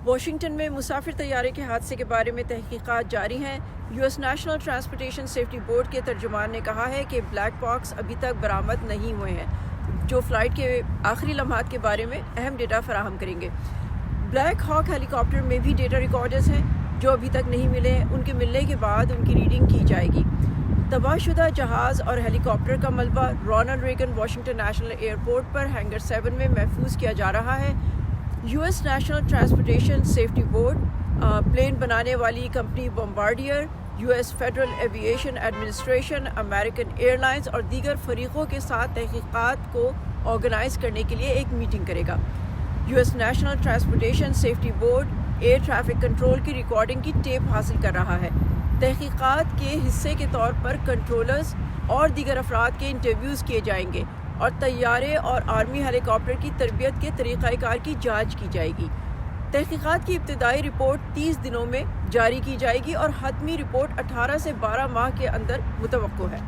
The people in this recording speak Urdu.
واشنگٹن میں مسافر طیارے کے حادثے کے بارے میں تحقیقات جاری ہیں۔ You S National Transportation Safety board کے ترجمان نے کہا ہے کہ بلیک باکس ابھی تک برآمد نہیں ہوئے ہیں، جو فلائٹ کے آخری لمحات کے بارے میں اہم ڈیٹا فراہم کریں گے۔ بلیک ہاک ہیلی کاپٹر میں بھی ڈیٹا ریکارڈرز ہیں جو ابھی تک نہیں ملے ہیں۔ ان کے ملنے کے بعد ان کی ریڈنگ کی جائے گی۔ تباہ شدہ جہاز اور ہیلی کاپٹر کا ملبہ Ronald Reagan Washington National Airport پر ہینگر 7 میں محفوظ کیا جا رہا ہے۔ U S National Transportation Safety Board, plane بنانے والی کمپنی Bombardier, U S Federal Aviation Administration, American Airlines اور دیگر فریقوں کے ساتھ تحقیقات کو آرگنائز کرنے کے لیے ایک میٹنگ کرے گا۔ U S National Transportation Safety Board air traffic control کی ریکارڈنگ کی ٹیپ حاصل کر رہا ہے۔ تحقیقات کے حصے کے طور پر کنٹرولرز اور دیگر افراد کے انٹرویوز کیے جائیں گے اور طیارے اور آرمی ہیلی کاپٹر کی تربیت کے طریقہ کار کی جانچ کی جائے گی۔ تحقیقات کی ابتدائی رپورٹ 30 دنوں میں جاری کی جائے گی اور حتمی رپورٹ 18 سے 12 ماہ کے اندر متوقع ہے۔